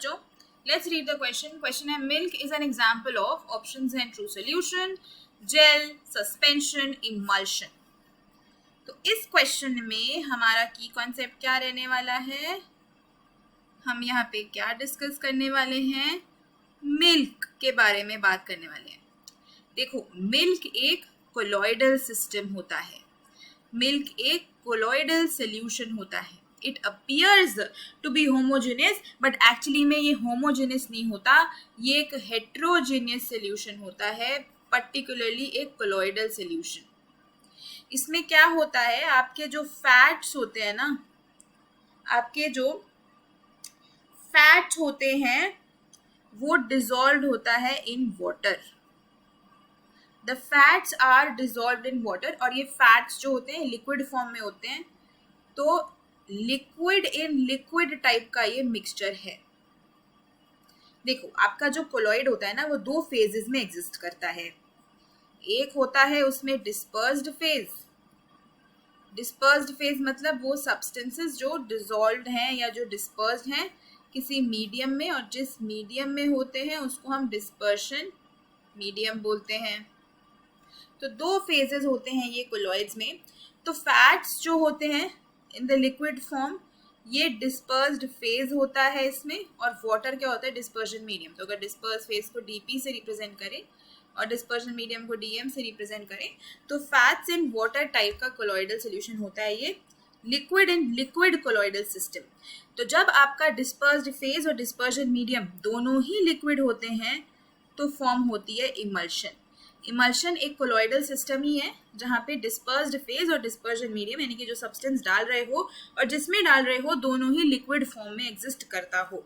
बच्चों, let's read the question. Question है milk is an example of, options हैं true solution, gel, suspension, emulsion. तो इस question में हमारा की कॉन्सेप्ट क्या रहने वाला है, हम यहाँ पे क्या डिस्कस करने वाले हैं, मिल्क के बारे में बात करने वाले हैं. देखो, मिल्क एक कोलॉइडल सिस्टम होता है, मिल्क एक कोलॉइडल सोल्यूशन होता है. It appears to be homogeneous, but actually में ये होमोजेनियस नहीं होता, ये एक हेट्रोजेनियस सोल्यूशन होता है, पर्टिकुलरली एक कोलॉइडल सोल्यूशन. इसमें क्या होता है, आपके जो फैट्स होते हैं ना, आपके जो फैट्स होते हैं वो डिसॉल्व होता है in water. The fats are dissolve in water, और ये फैट्स जो होते हैं लिक्विड फॉर्म में होते हैं. तो लिक्विड इन लिक्विड टाइप का ये मिक्सचर है. देखो, आपका जो कोलॉइड होता है ना, वो दो फेजेस में एग्जिस्ट करता है. एक होता है उसमें डिस्पर्स्ड फेज. डिस्पर्स्ड फेज मतलब वो सब्सटेंसेस जो डिसॉल्व्ड हैं या जो डिस्पर्स्ड हैं किसी मीडियम में, और जिस मीडियम में होते हैं उसको हम डिस्पर्शन मीडियम बोलते हैं. तो दो फेजेस होते हैं ये कोलॉइड्स में. तो फैट्स जो होते हैं इन द लिक्विड फॉर्म, ये डिस्पर्स्ड फेज होता है इसमें, और वाटर क्या होता है, डिस्पर्शन मीडियम. तो अगर डिस्पर्स फेज को डीपी से रिप्रेजेंट करें और डिस्पर्शन मीडियम को डीएम से रिप्रेजेंट करें, तो फैट्स इन वाटर टाइप का कोलॉइडल सोल्यूशन होता है ये liquid in liquid colloidal system. तो जब आपका डिस्पर्स्ड फेज और डिस्पर्शन मीडियम दोनों ही लिक्विड होते हैं तो फॉर्म होती है इमल्शन. इमल्शन एक कोलॉइडल सिस्टम ही है जहाँ पे डिस्पर्स्ड फेज और डिस्पर्शन मीडियम, यानी कि जो सब्सटेंस डाल रहे हो और जिसमें डाल रहे हो दोनों ही लिक्विड फॉर्म में एग्जिस्ट करता हो.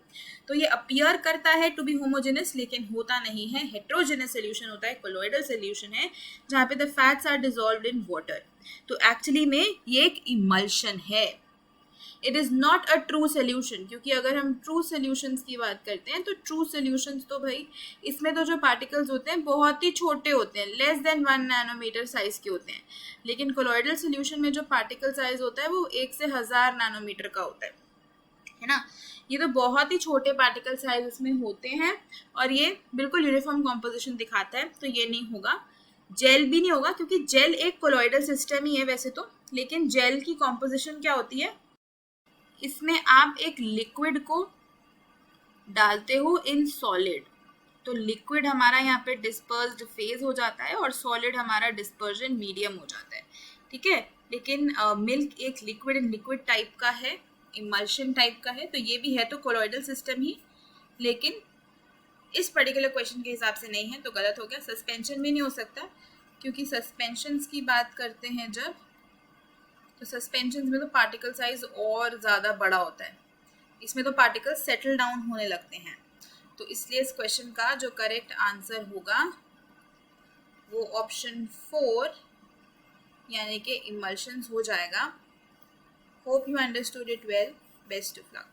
तो ये अपीयर करता है टू बी होमोजेनस, लेकिन होता नहीं है. हेट्रोजेनस सोल्यूशन होता है, कोलॉइडल सोल्यूशन है जहाँ पे the fats are dissolved in water. तो एक्चुअली में ये एक इमल्शन है. It is not a true solution, क्योंकि अगर हम ट्रू सोल्यूशंस की बात करते हैं तो ट्रू सोल्यूशंस तो भाई इसमें तो जो पार्टिकल्स होते हैं बहुत ही छोटे होते हैं, लेस देन 1 नैनोमीटर साइज के होते हैं. लेकिन कोलॉइडल सोल्यूशन में जो पार्टिकल साइज होता है वो 1 से 1000 नैनोमीटर का होता है ना. ये तो बहुत ही छोटे पार्टिकल साइज इसमें होते हैं, और ये बिल्कुल यूनिफॉर्म कॉम्पोजिशन दिखाता है. तो ये नहीं होगा. जेल भी नहीं होगा, क्योंकि जेल एक कोलॉइडल सिस्टम ही है वैसे तो, लेकिन जेल की कॉम्पोजिशन क्या होती है, इसमें आप एक लिक्विड को डालते हो इन सॉलिड. तो लिक्विड हमारा यहाँ पे डिस्पर्स्ड फेज हो जाता है और सॉलिड हमारा डिस्पर्जन मीडियम हो जाता है. ठीक है. लेकिन मिल्क एक लिक्विड इन लिक्विड टाइप का है, इमल्शन टाइप का है. तो ये भी है तो कोलॉइडल सिस्टम ही, लेकिन इस पर्टिकुलर क्वेश्चन के हिसाब से नहीं है, तो गलत हो गया. सस्पेंशन भी नहीं हो सकता, क्योंकि सस्पेंशंस की बात करते हैं जब, तो सस्पेंशन में तो पार्टिकल साइज और ज़्यादा बड़ा होता है. इसमें तो पार्टिकल सेटल डाउन होने लगते हैं. तो इसलिए इस क्वेश्चन का जो करेक्ट आंसर होगा वो ऑप्शन 4 यानी कि इमल्शंस हो जाएगा. Hope you understood it well. Best of luck.